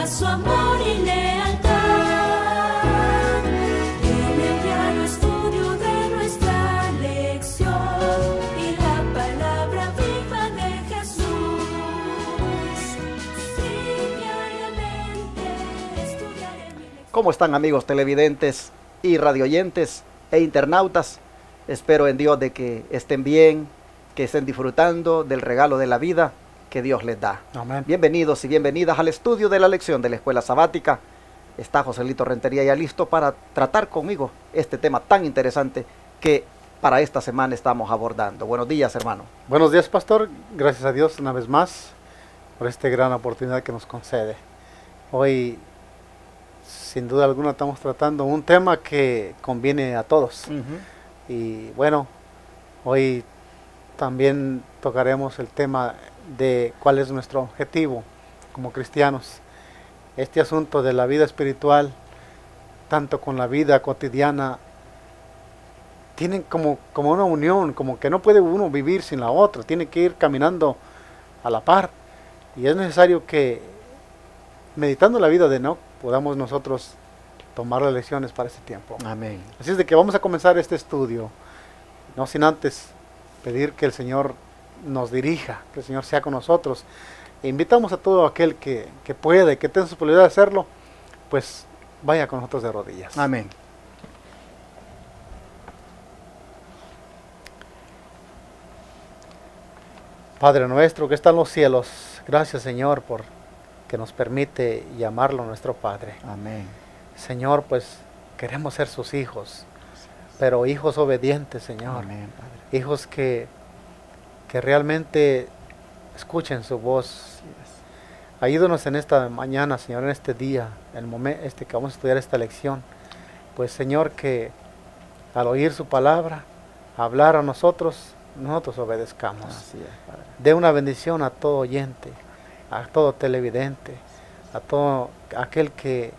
su amor y lealtad. En el diario estudio de nuestra lección y la palabra viva de Jesús. Sí, diariamente estudiaré mi lección. ¿Cómo están, amigos televidentes y radioyentes e internautas? Espero en Dios de que estén bien, que estén disfrutando del regalo de la vida que Dios les da. Amén. Bienvenidos y bienvenidas al estudio de la lección de la Escuela Sabática. Está Joselito Rentería ya listo para tratar conmigo este tema tan interesante que para esta semana estamos abordando. Buenos días, hermano. Buenos días, pastor. Gracias a Dios una vez más por esta gran oportunidad que nos concede. Hoy, sin duda alguna, estamos tratando un tema que conviene a todos. Y bueno, hoy también tocaremos el tema de cuál es nuestro objetivo como cristianos. Este asunto de la vida espiritual, tanto con la vida cotidiana, tienen como una unión, como que no puede uno vivir sin la otra, tiene que ir caminando a la par. Y es necesario que, meditando la vida de Enoc, podamos nosotros tomar las lecciones para este tiempo. Amén. Así es de que vamos a comenzar este estudio, no sin antes pedir que el Señor nos dirija, que el Señor sea con nosotros. E invitamos a todo aquel que pueda y que tenga su posibilidad de hacerlo, pues vaya con nosotros de rodillas. Amén. Padre nuestro que está en los cielos, gracias, Señor, por que nos permite llamarlo nuestro Padre. Amén. Señor, pues queremos ser sus hijos, pero hijos obedientes, Señor. Amén, Padre. Hijos que realmente escuchen su voz. Ayúdanos en esta mañana, Señor, en este día, en el momento que vamos a estudiar esta lección. Pues, Señor, que al oír su palabra, hablar a nosotros obedezcamos. Así es, Padre. Dé una bendición a todo oyente, a todo televidente, a todo aquel que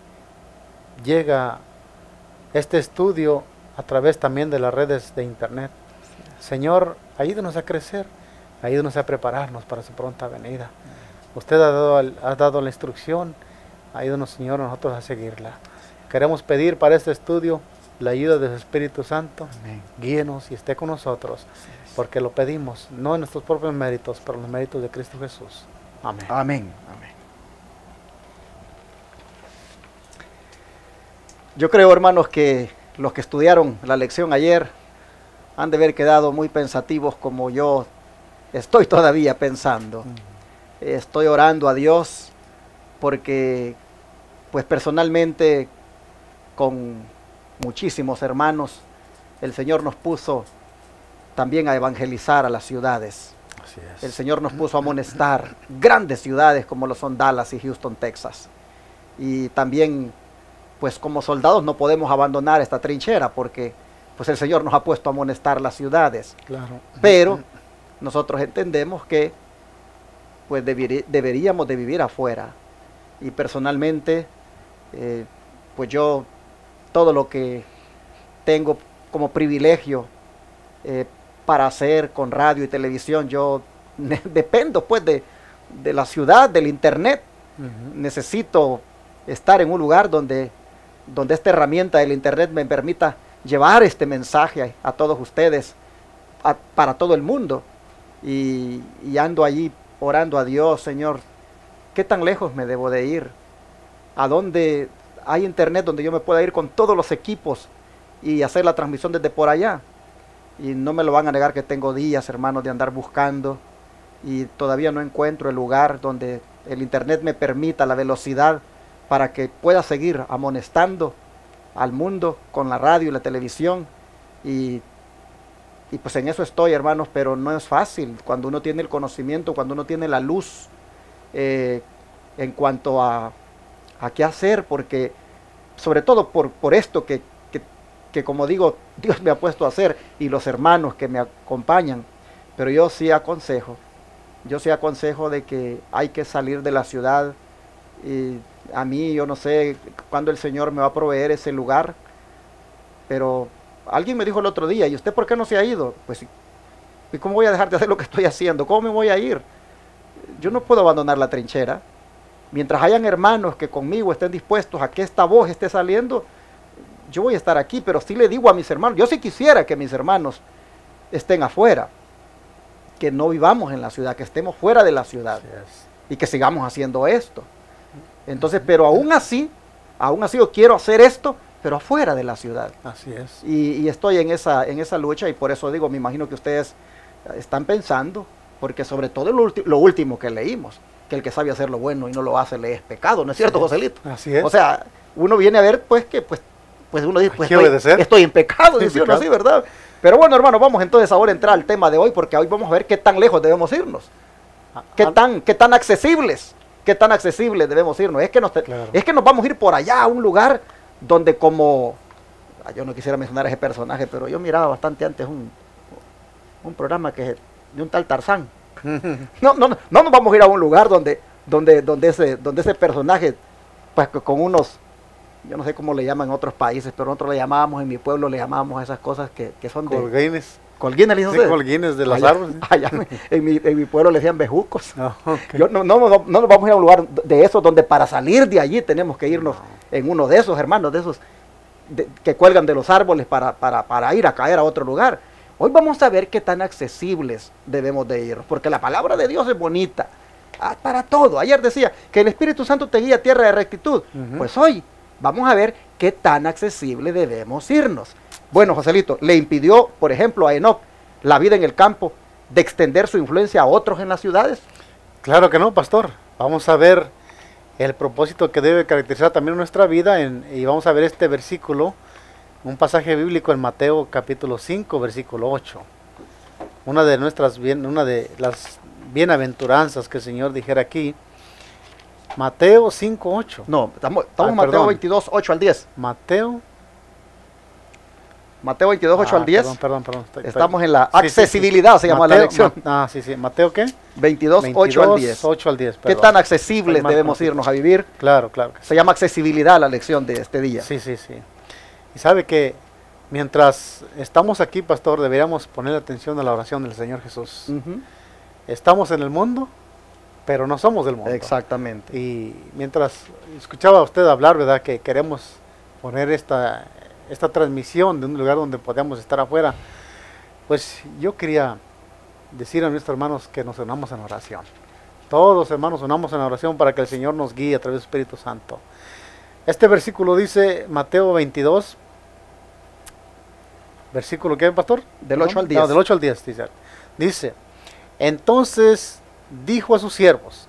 llega este estudio a través también de las redes de internet. Señor, ayúdenos a crecer, ayúdenos a prepararnos para su pronta venida. Usted ha dado la instrucción, ayúdenos, Señor, a nosotros a seguirla. Queremos pedir para este estudio la ayuda de su Espíritu Santo. Amén. Guíenos y esté con nosotros, porque lo pedimos, no en nuestros propios méritos, pero en los méritos de Cristo Jesús. Amén. Amén. Amén. Yo creo, hermanos, que los que estudiaron la lección ayer han de haber quedado muy pensativos como yo estoy todavía pensando. Estoy orando a Dios porque, pues personalmente, con muchísimos hermanos, el Señor nos puso también a evangelizar a las ciudades. Así es. El Señor nos puso a amonestar grandes ciudades como lo son Dallas y Houston, Texas. Y también, pues como soldados no podemos abandonar esta trinchera porque pues el Señor nos ha puesto a amonestar las ciudades. Claro. Pero nosotros entendemos que pues deberíamos de vivir afuera. Y personalmente, pues yo todo lo que tengo como privilegio para hacer con radio y televisión, yo dependo pues de la ciudad, del internet. Necesito estar en un lugar donde esta herramienta del internet me permita llevar este mensaje a todos ustedes, para todo el mundo. Y ando allí orando a Dios, Señor, ¿qué tan lejos me debo de ir? ¿A dónde hay internet donde yo me pueda ir con todos los equipos y hacer la transmisión desde por allá? Y no me lo van a negar que tengo días, hermanos, de andar buscando y todavía no encuentro el lugar donde el internet me permita la velocidad para que pueda seguir amonestando al mundo con la radio y la televisión. Y pues en eso estoy, hermanos, pero no es fácil cuando uno tiene el conocimiento, cuando uno tiene la luz en cuanto a qué hacer, porque sobre todo por esto que como digo, Dios me ha puesto a hacer y los hermanos que me acompañan. Pero yo sí aconsejo de que hay que salir de la ciudad. Y a mí, yo no sé cuándo el Señor me va a proveer ese lugar, pero alguien me dijo el otro día, ¿y usted por qué no se ha ido? Pues, ¿y cómo voy a dejar de hacer lo que estoy haciendo? ¿Cómo me voy a ir? Yo no puedo abandonar la trinchera. mientras hayan hermanos que conmigo estén dispuestos a que esta voz esté saliendo, yo voy a estar aquí, pero sí le digo a mis hermanos, yo sí quisiera que mis hermanos estén afuera, que no vivamos en la ciudad, que estemos fuera de la ciudad Así es. y que sigamos haciendo esto. Entonces, pero aún así yo quiero hacer esto, pero afuera de la ciudad. Así es. Y estoy en esa lucha, y por eso digo, me imagino que ustedes están pensando, porque sobre todo lo último que leímos, que el que sabe hacer lo bueno y no lo hace le es pecado, ¿no es cierto, Joselito? Así es. O sea, uno viene a ver pues que pues uno dice, Hay pues que obedecer. estoy en pecado, En dice uno pecado. así, ¿verdad? Pero bueno, hermano, vamos entonces ahora a entrar al tema de hoy, porque hoy vamos a ver qué tan lejos debemos irnos. ¿Qué tan accesibles? ¿Qué tan accesibles debemos irnos? Claro. Es que nos vamos a ir por allá a un lugar donde yo no quisiera mencionar a ese personaje, pero yo miraba bastante antes un programa que es de un tal Tarzán. No nos vamos a ir a un lugar donde ese personaje, pues con unos, yo no sé cómo le llaman en otros países, pero nosotros le llamábamos, en mi pueblo le llamábamos a esas cosas que son de... Colguines. ¿Colguines le dicen Sí, ustedes? colguines de los Allá- árboles. allá en mi pueblo le decían bejucos. No, ok. No nos vamos a ir a un lugar de esos donde para salir de allí tenemos que irnos en uno de esos, hermanos, de esos que cuelgan de los árboles para ir a caer a otro lugar. Hoy vamos a ver qué tan accesibles debemos de ir, porque la palabra de Dios es bonita para todo. Ayer decía que el Espíritu Santo te guía a tierra de rectitud. Ujú. Pues hoy vamos a ver qué tan accesible debemos irnos. Bueno, Joselito, le impidió, por ejemplo, a Enoc la vida en el campo de extender su influencia a otros en las ciudades. Claro que no, pastor. Vamos a ver el propósito que debe caracterizar también nuestra vida y vamos a ver este versículo, un pasaje bíblico en Mateo capítulo 5, versículo 8. Una de las bienaventuranzas que el Señor dijera aquí. Mateo 5, 8. No, estamos en Mateo perdón. 22, 8 al 10. Mateo. Mateo 22, 8 al 10. Perdón. Estamos en la Sí, sí, sí. accesibilidad, se llama la Mateo, lección. sí. ¿Mateo qué? 22, 8 al 10. 8 al 10. ¿Qué perdón. tan accesibles Estoy mal debemos conocido. irnos a vivir? Claro que sí. Se llama accesibilidad la lección de este día. Sí. Y sabe que mientras estamos aquí, pastor, deberíamos poner atención a la oración del Señor Jesús. Ujú. Estamos en el mundo, pero no somos del mundo. Exactamente. Y mientras escuchaba a usted hablar, ¿verdad? Que queremos poner esta transmisión de un lugar donde podamos estar afuera, pues yo quería decir a nuestros hermanos que nos unamos en oración. Todos, hermanos, unamos en oración para que el Señor nos guíe a través del Espíritu Santo. Este versículo dice, Mateo 22, versículo ¿qué, pastor? Del 8 al 10. No, del 8 al 10, dice, entonces dijo a sus siervos,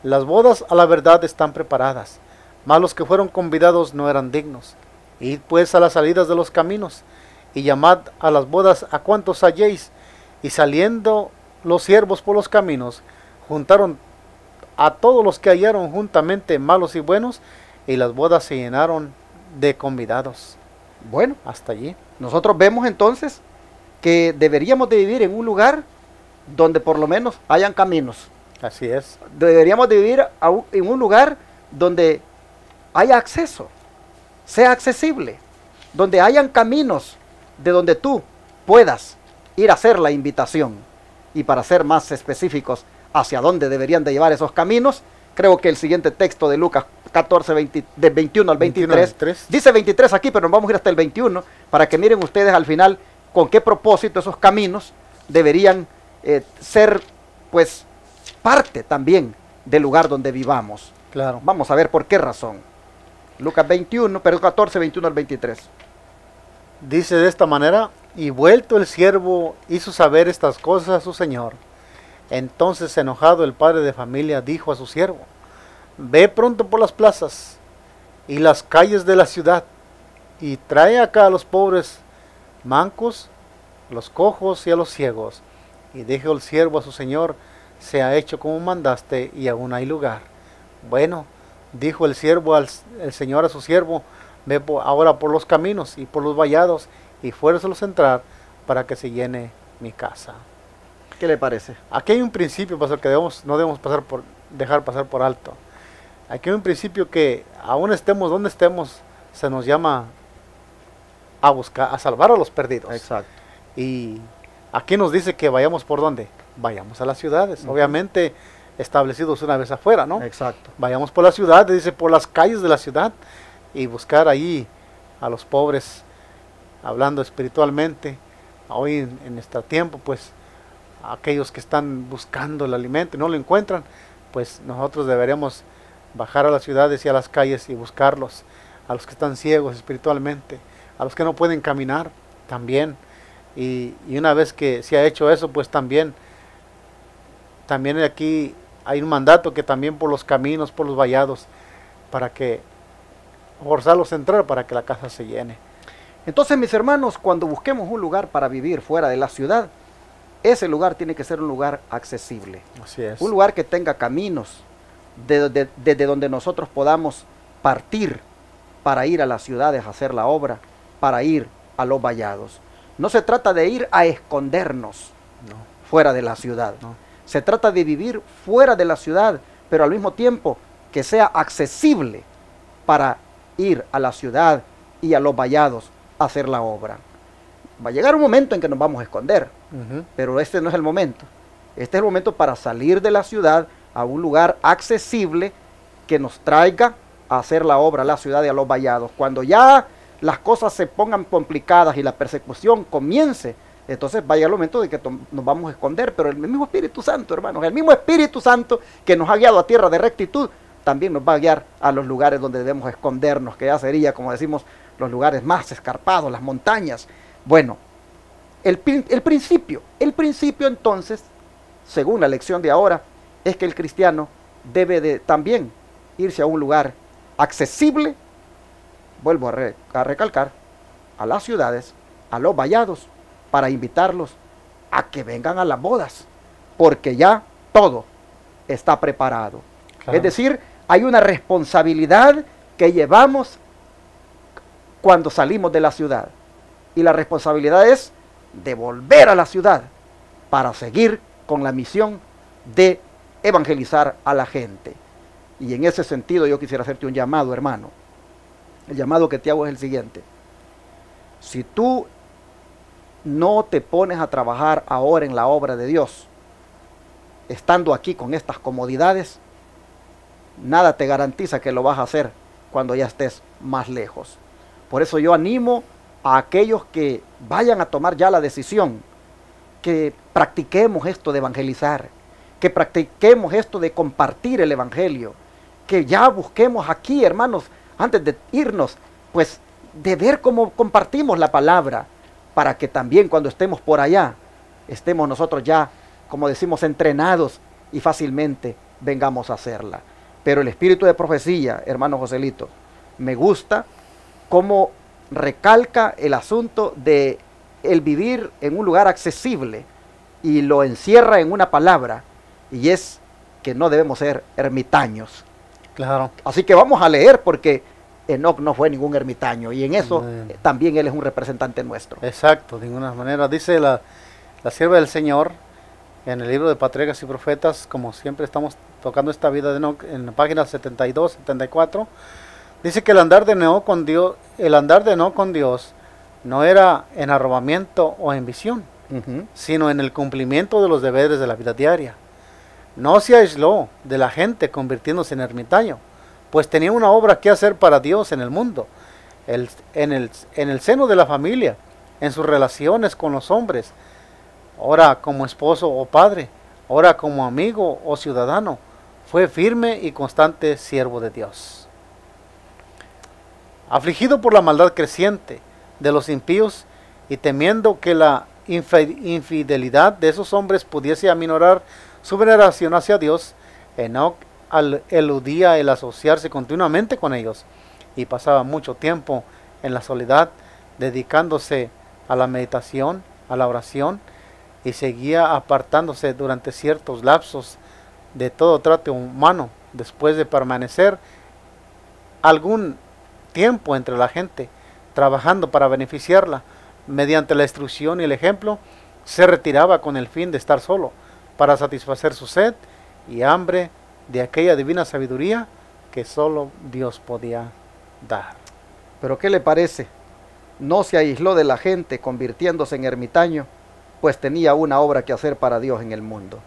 las bodas a la verdad están preparadas, mas los que fueron convidados no eran dignos. Id pues a las salidas de los caminos, y llamad a las bodas a cuantos halléis. Y saliendo los siervos por los caminos, juntaron a todos los que hallaron juntamente, malos y buenos, y las bodas se llenaron de convidados. Bueno, Hasta allí. nosotros vemos entonces que deberíamos de vivir en un lugar donde por lo menos hayan caminos. Así es. Deberíamos de vivir en un lugar donde haya acceso, sea accesible, donde hayan caminos de donde tú puedas ir a hacer la invitación. Y para ser más específicos hacia dónde deberían de llevar esos caminos, creo que el siguiente texto de Lucas 14, de 21 al 23, 23. dice 23 aquí, pero nos vamos a ir hasta el 21, para que miren ustedes al final con qué propósito esos caminos deberían ser, pues, parte también del lugar donde vivamos. Claro. Vamos a ver por qué razón. Lucas 21, pero 14, 21 al 23. Dice de esta manera, y vuelto el siervo hizo saber estas cosas a su señor. Entonces enojado el padre de familia dijo a su siervo, ve pronto por las plazas y las calles de la ciudad y trae acá a los pobres mancos, los cojos y a los ciegos. Y dijo el siervo a su señor, se ha hecho como mandaste y aún hay lugar. Bueno, dijo el señor a su siervo, ve ahora por los caminos y por los vallados y fuérzalos a entrar para que se llene mi casa. ¿Qué le parece? Aquí hay un principio, pastor, que no debemos dejar pasar por alto. Aquí hay un principio que aún estemos donde estemos, se nos llama a buscar, a salvar a los perdidos. Exacto. Y aquí nos dice que vayamos por dónde, vayamos a las ciudades. Obviamente establecidos una vez afuera, ¿no? Exacto. Vayamos por la ciudad, dice, por las calles de la ciudad y buscar ahí a los pobres, hablando espiritualmente. Hoy en este tiempo, pues, aquellos que están buscando el alimento y no lo encuentran, pues nosotros deberíamos bajar a las ciudades y a las calles y buscarlos, a los que están ciegos espiritualmente, a los que no pueden caminar también. Y una vez que se ha hecho eso, pues también aquí hay un mandato que también por los caminos, por los vallados, para que forzarlos a entrar para que la casa se llene. Entonces, mis hermanos, cuando busquemos un lugar para vivir fuera de la ciudad, ese lugar tiene que ser un lugar accesible. Así es. Un lugar que tenga caminos desde donde nosotros podamos partir para ir a las ciudades a hacer la obra, para ir a los vallados. No se trata de ir a escondernos fuera de la ciudad. No. Se trata de vivir fuera de la ciudad, pero al mismo tiempo que sea accesible para ir a la ciudad y a los vallados a hacer la obra. Va a llegar un momento en que nos vamos a esconder, pero este no es el momento. Este es el momento para salir de la ciudad a un lugar accesible que nos traiga a hacer la obra a la ciudad y a los vallados. Cuando ya las cosas se pongan complicadas y la persecución comience, entonces va a llegar el momento de que nos vamos a esconder, pero el mismo Espíritu Santo, hermanos, el mismo Espíritu Santo que nos ha guiado a tierra de rectitud, también nos va a guiar a los lugares donde debemos escondernos, que ya sería, como decimos, los lugares más escarpados, las montañas. Bueno, el principio entonces, según la lección de ahora, es que el cristiano debe de también irse a un lugar accesible, vuelvo a recalcar, a las ciudades, a los vallados, para invitarlos a que vengan a las bodas, porque ya todo está preparado. Claro. Es decir, hay una responsabilidad que llevamos cuando salimos de la ciudad, y la responsabilidad es de volver a la ciudad para seguir con la misión de evangelizar a la gente. Y en ese sentido yo quisiera hacerte un llamado, hermano. El llamado que te hago es el siguiente: si tú no te pones a trabajar ahora en la obra de Dios, estando aquí con estas comodidades, nada te garantiza que lo vas a hacer cuando ya estés más lejos. Por eso yo animo a aquellos que vayan a tomar ya la decisión, que practiquemos esto de evangelizar, que practiquemos esto de compartir el evangelio, que ya busquemos aquí, hermanos, antes de irnos, pues de ver cómo compartimos la palabra, para que también cuando estemos por allá, estemos nosotros ya, como decimos, entrenados y fácilmente vengamos a hacerla. Pero el espíritu de profecía, hermano Joselito, me gusta cómo recalca el asunto de el vivir en un lugar accesible y lo encierra en una palabra, y es que no debemos ser ermitaños. Claro. Así que vamos a leer, porque Enoc no fue ningún ermitaño, y en eso también él es un representante nuestro. Exacto, de ninguna manera. Dice la sierva del Señor en el libro de Patriarcas y Profetas, como siempre estamos tocando esta vida de Enoc, en la página 72, 74, dice que el andar de Enoc con Dios no era en arrobamiento o en visión, sino en el cumplimiento de los deberes de la vida diaria. No se aisló de la gente convirtiéndose en ermitaño, pues tenía una obra que hacer para Dios en el mundo, en el seno de la familia, en sus relaciones con los hombres, ora como esposo o padre, ora como amigo o ciudadano. Fue firme y constante siervo de Dios. Afligido por la maldad creciente de los impíos y temiendo que la infidelidad de esos hombres pudiese aminorar su veneración hacia Dios, Enoc eludía el asociarse continuamente con ellos y pasaba mucho tiempo en la soledad, dedicándose a la meditación, a la oración, y seguía apartándose durante ciertos lapsos de todo trato humano, después de permanecer algún tiempo entre la gente, trabajando para beneficiarla. Mediante la instrucción y el ejemplo, se retiraba con el fin de estar solo, para satisfacer su sed y hambre de aquella divina sabiduría que solo Dios podía dar. Pero ¿qué le parece? No se aisló de la gente convirtiéndose en ermitaño, pues tenía una obra que hacer para Dios en el mundo.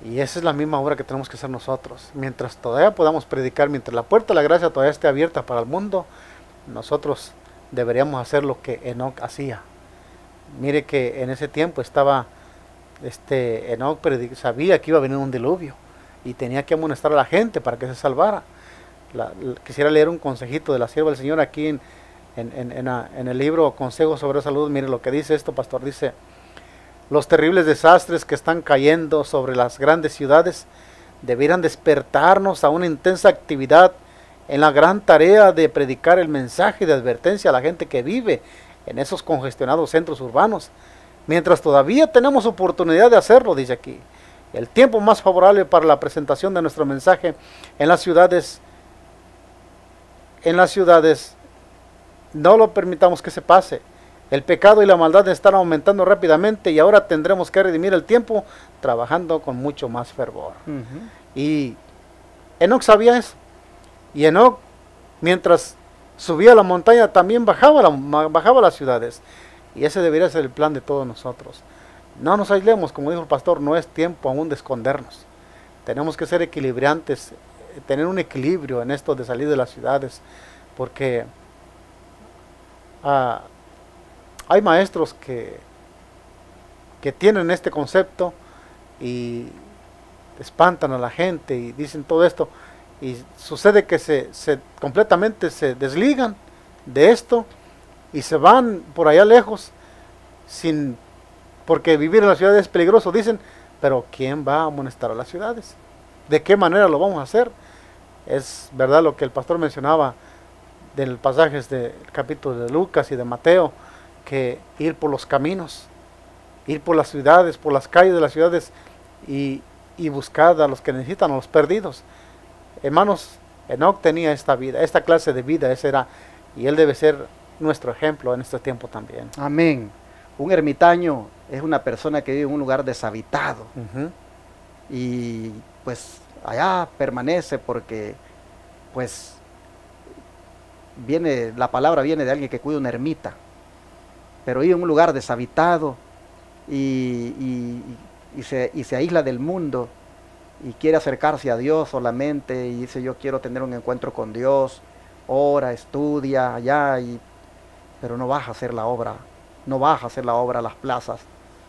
Y esa es la misma obra que tenemos que hacer nosotros. Mientras todavía podamos predicar, mientras la puerta de la gracia todavía esté abierta para el mundo, nosotros deberíamos hacer lo que Enoc hacía. Mire que en ese tiempo estaba, Enoc sabía que iba a venir un diluvio y tenía que amonestar a la gente para que se salvara. Quisiera leer un consejito de la sierva del Señor aquí en el libro Consejos sobre Salud. Mire lo que dice esto, pastor. Dice: los terribles desastres que están cayendo sobre las grandes ciudades debieran despertarnos a una intensa actividad en la gran tarea de predicar el mensaje de advertencia a la gente que vive en esos congestionados centros urbanos. Mientras todavía tenemos oportunidad de hacerlo, dice aquí, el tiempo más favorable para la presentación de nuestro mensaje en las ciudades, no lo permitamos que se pase. El pecado y la maldad están aumentando rápidamente y ahora tendremos que redimir el tiempo trabajando con mucho más fervor. Y Enoc sabía eso. Y Enoc, mientras subía la montaña, también bajaba las ciudades. Y ese debería ser el plan de todos nosotros. No nos aislemos, como dijo el pastor, no es tiempo aún de escondernos. Tenemos que ser equilibrantes, tener un equilibrio en esto de salir de las ciudades, porque hay maestros que tienen este concepto y espantan a la gente y dicen todo esto, y sucede que completamente se desligan de esto y se van por allá lejos porque vivir en la ciudad es peligroso. Dicen, pero ¿quién va a amonestar a las ciudades? ¿De qué manera lo vamos a hacer? Es verdad lo que el pastor mencionaba del pasajes del capítulo de Lucas y de Mateo, que ir por los caminos, ir por las ciudades, por las calles de las ciudades y buscar a los que necesitan, a los perdidos. Hermanos, Enoc tenía esta vida, esta clase de vida, y él debe ser nuestro ejemplo en este tiempo también. Amén. Un ermitaño es una persona que vive en un lugar deshabitado. Y pues allá permanece porque pues la palabra viene de alguien que cuida una ermita, pero vive en un lugar deshabitado y se aísla del mundo y quiere acercarse a Dios solamente y dice: yo quiero tener un encuentro con Dios, ora, estudia allá, pero no vas a hacer la obra, no vas a hacer la obra a las plazas,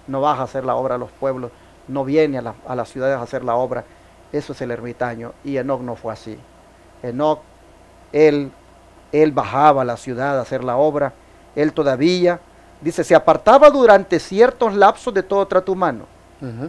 no vas a hacer la obra a los pueblos, no viene a las ciudades a hacer la obra. Eso es el ermitaño, y Enoc no fue así. Enoc, él bajaba a la ciudad a hacer la obra. Él todavía, dice, se apartaba durante ciertos lapsos de todo trato humano.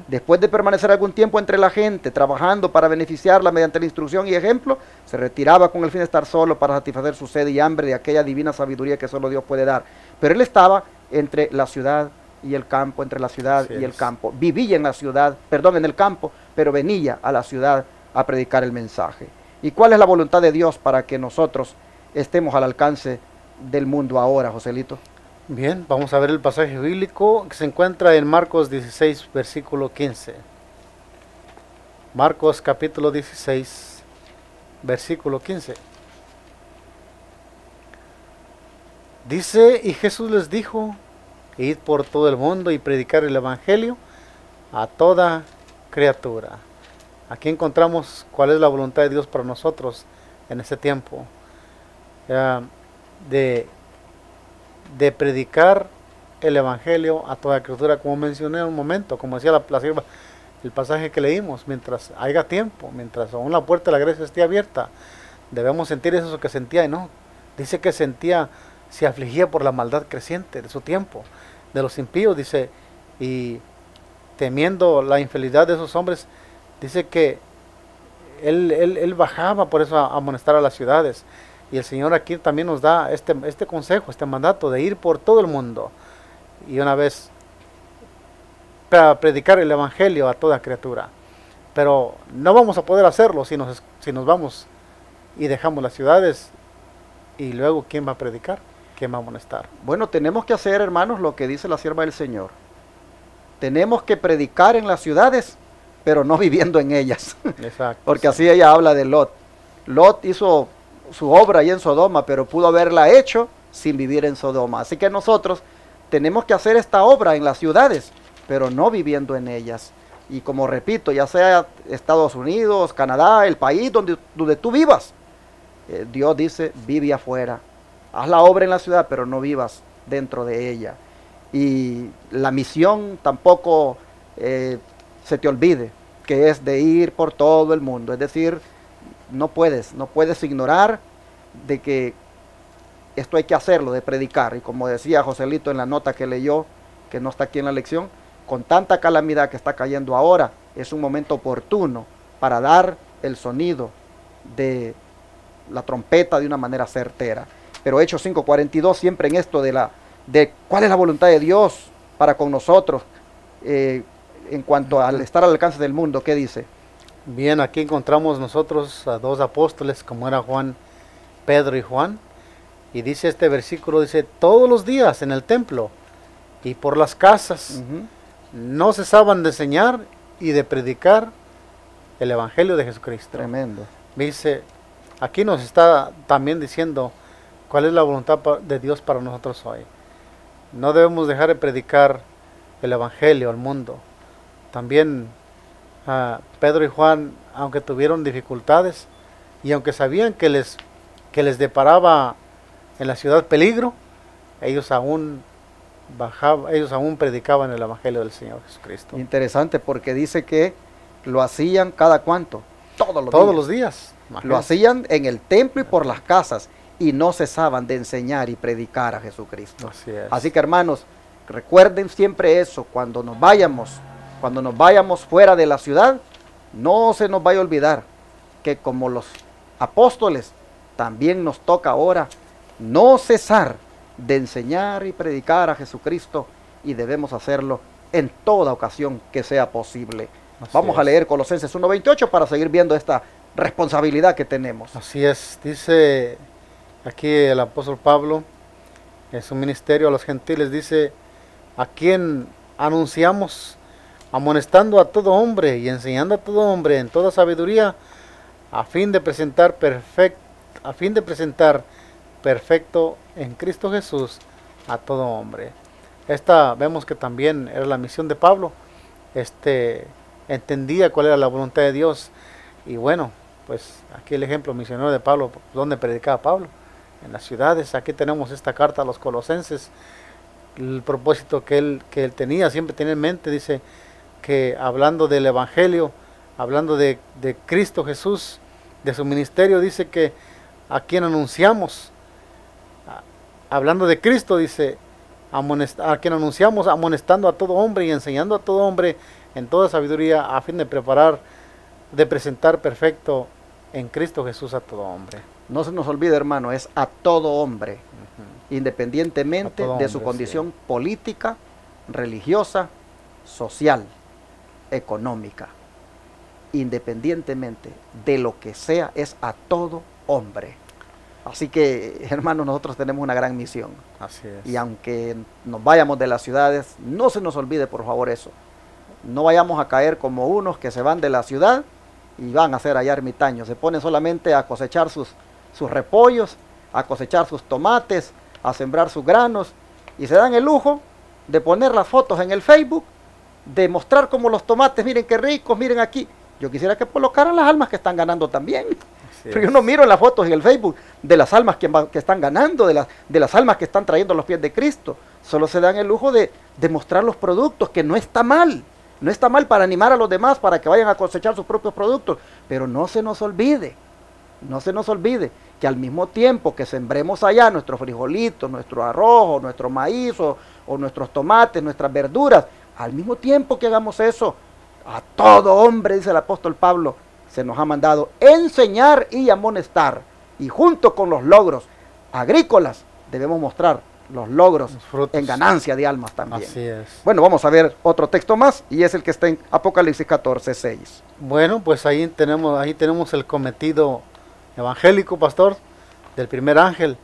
Después de permanecer algún tiempo entre la gente, trabajando para beneficiarla mediante la instrucción y ejemplo, se retiraba con el fin de estar solo para satisfacer su sed y hambre de aquella divina sabiduría que solo Dios puede dar. Pero él estaba entre la ciudad y el campo, entre la ciudad y el campo. Vivía en la ciudad, perdón, en el campo, pero venía a la ciudad a predicar el mensaje. ¿Y cuál es la voluntad de Dios para que nosotros estemos al alcance del mundo ahora, Joselito? Bien, vamos a ver el pasaje bíblico que se encuentra en Marcos 16, versículo 15. Marcos capítulo 16, versículo 15. Dice: y Jesús les dijo: id por todo el mundo y predicar el evangelio a toda criatura. Aquí encontramos cuál es la voluntad de Dios para nosotros en este tiempo. De predicar el evangelio a toda criatura, como mencioné en un momento, como decía la sierva, el pasaje que leímos: mientras haya tiempo, mientras aún la puerta de la gracia esté abierta, debemos sentir eso que sentía Enoc. Dice que se afligía por la maldad creciente de su tiempo, de los impíos, dice, y temiendo la infidelidad de esos hombres, dice que él bajaba por eso a amonestar a las ciudades. Y el Señor aquí también nos da este consejo, este mandato de ir por todo el mundo y una vez para predicar el evangelio a toda criatura. Pero no vamos a poder hacerlo si nos vamos y dejamos las ciudades, y luego ¿quién va a predicar? ¿Quién va a amonestar? Bueno, tenemos que hacer, hermanos, lo que dice la sierva del Señor. Tenemos que predicar en las ciudades, pero no viviendo en ellas. Exacto. Porque así ella habla de Lot. Lot hizo su obra ahí en Sodoma, pero pudo haberla hecho sin vivir en Sodoma. Así que nosotros tenemos que hacer esta obra en las ciudades, pero no viviendo en ellas. Y como repito, ya sea Estados Unidos, Canadá, el país donde tú vivas, Dios dice, vive afuera. Haz la obra en la ciudad, pero no vivas dentro de ella. Y la misión tampoco se te olvide, que es de ir por todo el mundo. Es decir, no puedes ignorar de que esto hay que hacerlo, de predicar. Y como decía Joselito en la nota que leyó, que no está aquí en la lección, con tanta calamidad que está cayendo ahora, es un momento oportuno para dar el sonido de la trompeta de una manera certera. Pero Hechos 5:42, siempre en esto de cuál es la voluntad de Dios para con nosotros, en cuanto al estar al alcance del mundo, ¿qué dice? Bien, aquí encontramos nosotros a dos apóstoles, como era Juan, Pedro y Juan, y dice este versículo, dice, todos los días en el templo y por las casas no cesaban de enseñar y de predicar el evangelio de Jesucristo. Tremendo. Dice, aquí nos está también diciendo cuál es la voluntad de Dios para nosotros hoy. No debemos dejar de predicar el evangelio al mundo. También Pedro y Juan, aunque tuvieron dificultades y aunque sabían que les deparaba en la ciudad peligro, ellos aún predicaban el evangelio del Señor Jesucristo. Interesante, porque dice que lo hacían cada cuánto, todos los días. Lo hacían en el templo y por las casas, y no cesaban de enseñar y predicar a Jesucristo. Así es. Así que, hermanos, recuerden siempre eso, cuando nos vayamos fuera de la ciudad, no se nos vaya a olvidar que como los apóstoles, también nos toca ahora no cesar de enseñar y predicar a Jesucristo, y debemos hacerlo en toda ocasión que sea posible. Vamos a leer Colosenses 1:28 para seguir viendo esta responsabilidad que tenemos. Así es, dice aquí el apóstol Pablo en su ministerio a los gentiles, dice, a quien anunciamos, amonestando a todo hombre y enseñando a todo hombre en toda sabiduría, a fin de presentar perfecto en Cristo Jesús a todo hombre. Esta vemos que también era la misión de Pablo. Entendía cuál era la voluntad de Dios. Y bueno, pues aquí el ejemplo misionero de Pablo, donde predicaba Pablo, en las ciudades. Aquí tenemos esta carta a los Colosenses. El propósito que él tenía, siempre tenía en mente, dice que hablando del evangelio, hablando de Cristo Jesús, de su ministerio, dice que a quien anunciamos, hablando de Cristo, dice, a quien anunciamos, amonestando a todo hombre y enseñando a todo hombre en toda sabiduría, a fin de presentar perfecto en Cristo Jesús a todo hombre. No se nos olvide, hermano, es a todo hombre, independientemente A todo de su hombre, condición política, religiosa, social, económica. Independientemente de lo que sea, es a todo hombre. Así que, hermanos, nosotros tenemos una gran misión. Así es. Y aunque nos vayamos de las ciudades, no se nos olvide, por favor, eso. No vayamos a caer como unos que se van de la ciudad y van a ser allá ermitaños. Se ponen solamente a cosechar sus repollos, a cosechar sus tomates, a sembrar sus granos, y se dan el lujo de poner las fotos en el Facebook, de mostrar como los tomates, miren qué ricos, miren aquí. Yo quisiera que colocaran las almas que están ganando también. Pero yo no miro en las fotos en el Facebook de las almas que están ganando, de las almas que están trayendo a los pies de Cristo. Solo se dan el lujo de mostrar los productos, que no está mal. No está mal para animar a los demás para que vayan a cosechar sus propios productos. Pero no se nos olvide que al mismo tiempo que sembremos allá nuestros frijolitos, nuestro arroz, o nuestro maíz, o nuestros tomates, nuestras verduras, al mismo tiempo que hagamos eso, a todo hombre, dice el apóstol Pablo, se nos ha mandado enseñar y amonestar. Y junto con los logros agrícolas, debemos mostrar los logros en ganancia de almas también. Así es. Bueno, vamos a ver otro texto más, y es el que está en Apocalipsis 14:6. Bueno, pues ahí tenemos el cometido evangélico, pastor, del primer ángel,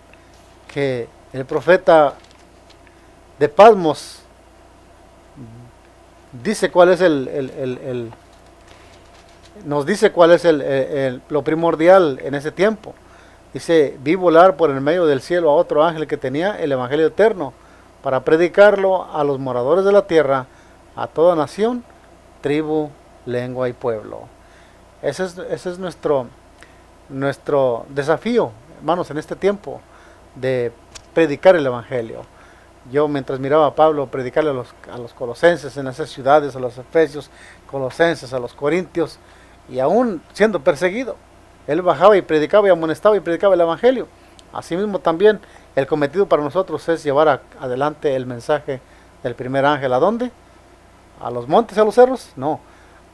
que el profeta de Patmos dice cuál es nos dice cuál es lo primordial en ese tiempo. Dice, vi volar por el medio del cielo a otro ángel que tenía el evangelio eterno para predicarlo a los moradores de la tierra, a toda nación tribu, lengua y pueblo. Ese es nuestro desafío, hermanos, en este tiempo de predicar el Evangelio. Yo, mientras miraba a Pablo predicarle a los colosenses en esas ciudades, a los efesios, colosenses, a los corintios, y aún siendo perseguido, él bajaba y predicaba y amonestaba y predicaba el Evangelio. Asimismo también el cometido para nosotros es llevar adelante el mensaje del primer ángel. ¿A dónde? ¿A los montes, a los cerros? No,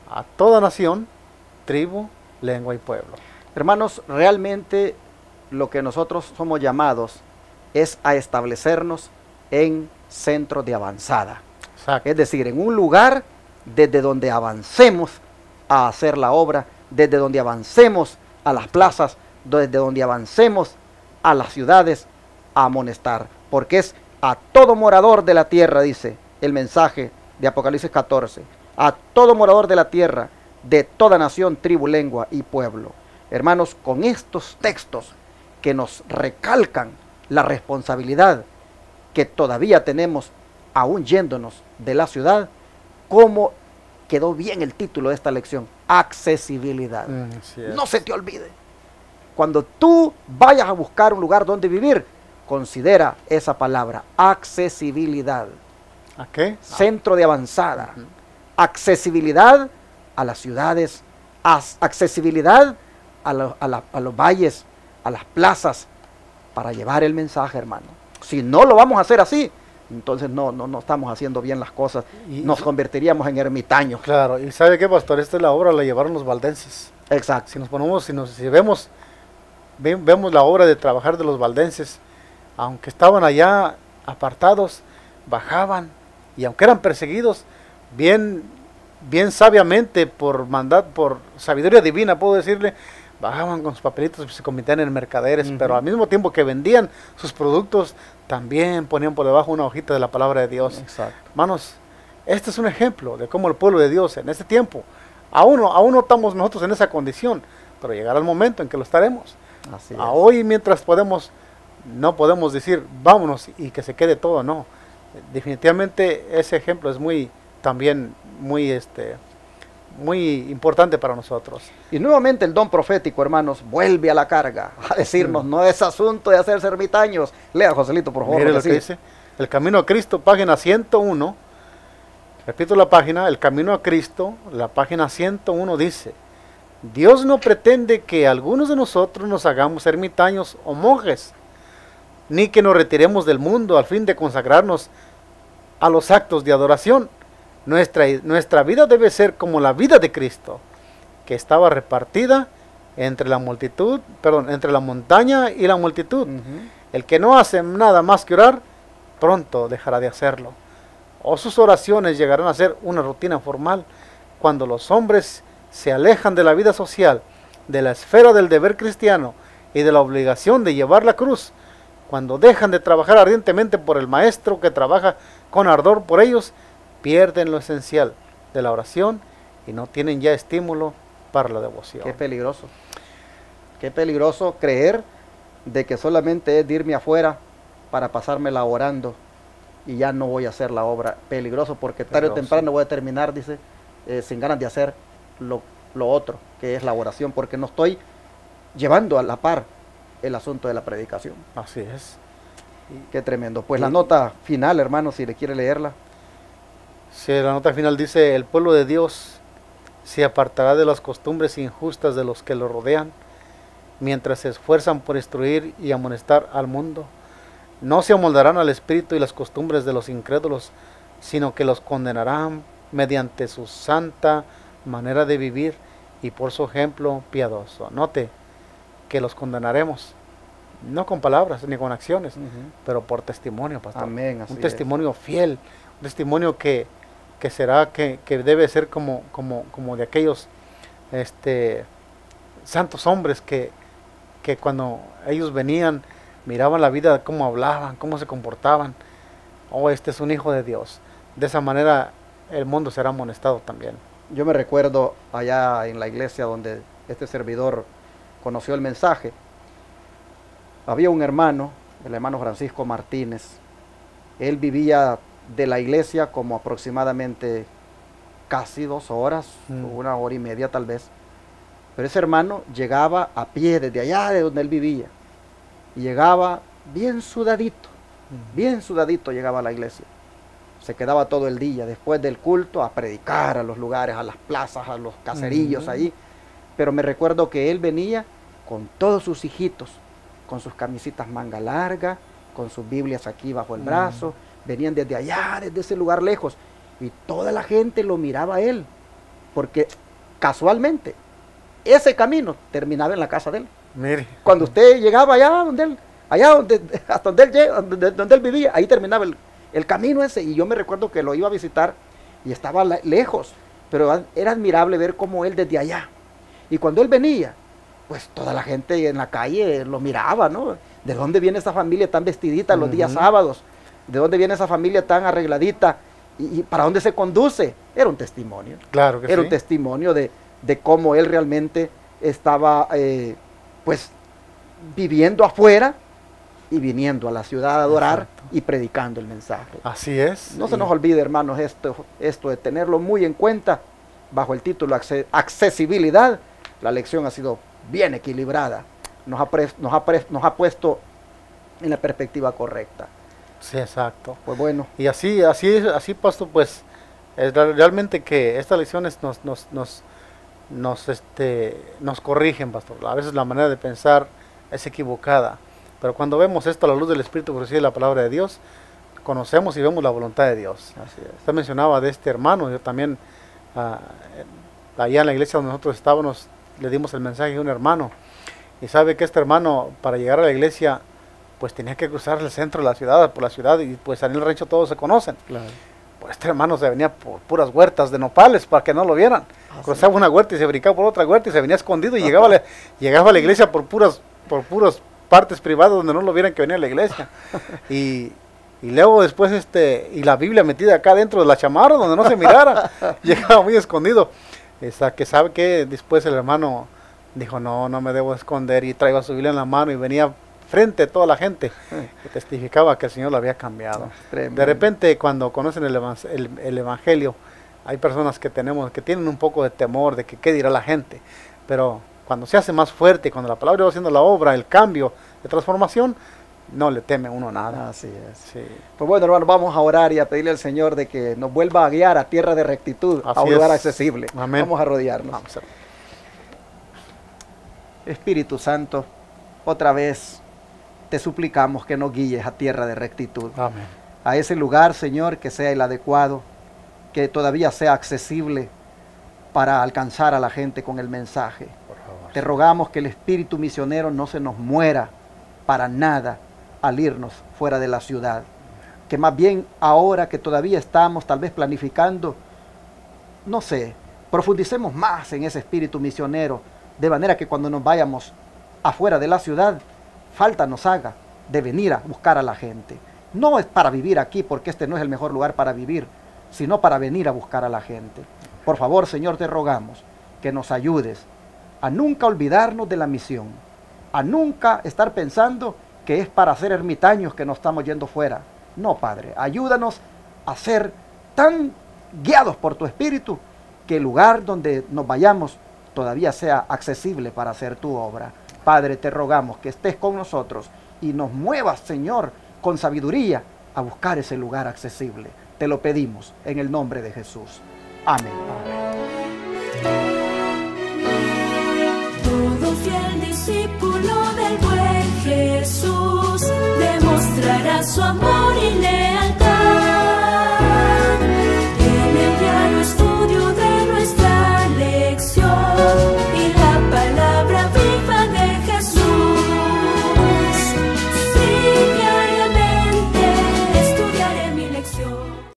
a toda nación, tribu, lengua y pueblo. Hermanos, realmente lo que nosotros somos llamados es a establecernos en centros de avanzada. Exacto. Es decir, en un lugar desde donde avancemos a hacer la obra, desde donde avancemos a las plazas, desde donde avancemos a las ciudades a amonestar, porque es a todo morador de la tierra, dice el mensaje de Apocalipsis 14, a todo morador de la tierra, de toda nación, tribu, lengua y pueblo. Hermanos, con estos textos que nos recalcan la responsabilidad que todavía tenemos, aún yéndonos de la ciudad, ¿cómo quedó bien el título de esta lección? Accesibilidad. No se te olvide. Cuando tú vayas a buscar un lugar donde vivir, considera esa palabra, accesibilidad. ¿A qué? Centro de avanzada. Accesibilidad a las ciudades, accesibilidad a los valles, a las plazas, para llevar el mensaje, hermano. Si no lo vamos a hacer así, entonces no estamos haciendo bien las cosas. Nos convertiríamos en ermitaños. Claro, y ¿sabe qué, pastor? Esta es la obra, la llevaron los valdenses. Exacto. Si nos ponemos, si vemos la obra de trabajar de los valdenses, aunque estaban allá apartados, bajaban, y aunque eran perseguidos, bien sabiamente, por sabiduría divina, puedo decirle, bajaban con sus papelitos y se convertían en mercaderes, pero al mismo tiempo que vendían sus productos, también ponían por debajo una hojita de la palabra de Dios. Exacto. Hermanos, este es un ejemplo de cómo el pueblo de Dios en este tiempo, aún no estamos nosotros en esa condición, pero llegará el momento en que lo estaremos. Así es. Hoy, mientras no podemos decir vámonos y que se quede todo, no. Definitivamente ese ejemplo es también muy importante para nosotros. Y nuevamente el don profético, hermanos, vuelve a la carga, a decirnos, no es asunto de hacerse ermitaños. Lea, Joselito, por favor. Mire lo que dice, El Camino a Cristo, página 101, repito la página, El Camino a Cristo, la página 101 dice: Dios no pretende que algunos de nosotros nos hagamos ermitaños o monjes, ni que nos retiremos del mundo al fin de consagrarnos a los actos de adoración. Nuestra vida debe ser como la vida de Cristo, que estaba repartida entre la montaña y la multitud. El que no hace nada más que orar, pronto dejará de hacerlo. O sus oraciones llegarán a ser una rutina formal. Cuando los hombres se alejan de la vida social, de la esfera del deber cristiano y de la obligación de llevar la cruz, cuando dejan de trabajar ardientemente por el Maestro que trabaja con ardor por ellos, pierden lo esencial de la oración y no tienen ya estímulo para la devoción. Qué peligroso creer de que solamente es de irme afuera para pasármela orando y ya no voy a hacer la obra. Peligroso, porque tarde o temprano voy a terminar, dice, sin ganas de hacer lo otro, que es la oración, porque no estoy llevando a la par el asunto de la predicación. Así es. Qué tremendo. Pues la nota final, hermano, si le quiere leerla. Sí, la nota final dice: el pueblo de Dios se apartará de las costumbres injustas de los que lo rodean, mientras se esfuerzan por instruir y amonestar al mundo. No se amoldarán al espíritu y las costumbres de los incrédulos, sino que los condenarán mediante su santa manera de vivir y por su ejemplo piadoso. Note que los condenaremos, no con palabras ni con acciones, pero por testimonio, pastor. Amén, así un testimonio fiel, un testimonio que debe ser como de aquellos santos hombres que cuando ellos venían, miraban la vida, cómo hablaban, cómo se comportaban. Oh, este es un hijo de Dios. De esa manera el mundo será amonestado también. Yo me recuerdo allá en la iglesia donde este servidor conoció el mensaje. Había un hermano, el hermano Francisco Martínez. Él vivía de la iglesia como aproximadamente casi 2 horas, 1 hora y media tal vez. Pero ese hermano llegaba a pie desde allá de donde él vivía. Y llegaba bien sudadito llegaba a la iglesia. Se quedaba todo el día después del culto a predicar a los lugares, a las plazas, a los caserillos ahí. Pero me recuerdo que él venía con todos sus hijitos, con sus camisitas manga larga, con sus Biblias aquí bajo el brazo. Venían desde allá, desde ese lugar lejos. Y toda la gente lo miraba a él, porque casualmente ese camino terminaba en la casa de él. Mire. Cuando usted llegaba allá hasta donde él vivía, ahí terminaba el camino ese. Y yo me recuerdo que lo iba a visitar y estaba lejos, pero era admirable ver cómo él desde allá. Y cuando él venía, pues toda la gente en la calle lo miraba, ¿no? ¿De dónde viene esa familia tan vestidita los días sábados? ¿De dónde viene esa familia tan arregladita? ¿Y para dónde se conduce? Era un testimonio. Claro que Era sí. un testimonio de cómo él realmente estaba, pues, viviendo afuera y viniendo a la ciudad a adorar. Exacto. Y predicando el mensaje. Así es. No se nos olvide, hermanos, esto de tenerlo muy en cuenta. Bajo el título accesibilidad, la lección ha sido bien equilibrada. Nos ha puesto en la perspectiva correcta. Sí, exacto. Pues bueno. Y así, pastor, pues, realmente que estas lecciones nos corrigen, pastor. A veces la manera de pensar es equivocada, pero cuando vemos esto a la luz del Espíritu por decir la palabra de Dios, conocemos y vemos la voluntad de Dios. Así es. Usted mencionaba de este hermano, yo también, allá en la iglesia donde nosotros estábamos, le dimos el mensaje a un hermano, y sabe que este hermano, para llegar a la iglesia, pues tenía que cruzar el centro de la ciudad, por la ciudad, y pues en el rancho todos se conocen. Claro. Pues este hermano se venía por puras huertas de nopales para que no lo vieran. Cruzaba una huerta y se brincaba por otra huerta y se venía escondido y llegaba a la iglesia por puras partes privadas donde no lo vieran que venía a la iglesia. Y luego después y la Biblia metida acá dentro de la chamarra donde no se mirara. Llegaba muy escondido. Que sabe que después el hermano dijo, no me debo esconder, y traigo su Biblia en la mano y venía frente a toda la gente que testificaba que el Señor lo había cambiado. De repente, cuando conocen el Evangelio, hay personas que tienen un poco de temor de que qué dirá la gente, pero cuando se hace más fuerte, cuando la palabra va haciendo la obra, el cambio de transformación, no le teme uno nada. Así es. Sí. Pues bueno, hermano, vamos a orar y a pedirle al Señor de que nos vuelva a guiar a tierra de rectitud, a un lugar accesible. Amén. Vamos a rodearnos. Vamos. Espíritu Santo, otra vez te suplicamos que nos guíes a tierra de rectitud. Amén. A ese lugar, Señor, que sea el adecuado, que todavía sea accesible para alcanzar a la gente con el mensaje. Por favor. Te rogamos que el espíritu misionero no se nos muera para nada al irnos fuera de la ciudad. Que más bien ahora que todavía estamos tal vez planificando, no sé, profundicemos más en ese espíritu misionero, de manera que cuando nos vayamos afuera de la ciudad, falta nos haga de venir a buscar a la gente. No es para vivir aquí, porque este no es el mejor lugar para vivir, sino para venir a buscar a la gente. Por favor, Señor, te rogamos que nos ayudes a nunca olvidarnos de la misión, a nunca estar pensando que es para ser ermitaños que nos estamos yendo fuera. No, Padre, ayúdanos a ser tan guiados por tu Espíritu que el lugar donde nos vayamos todavía sea accesible para hacer tu obra. Padre, te rogamos que estés con nosotros y nos muevas, Señor, con sabiduría a buscar ese lugar accesible. Te lo pedimos en el nombre de Jesús. Amén. Todo fiel discípulo del buen Jesús demostrará su amor.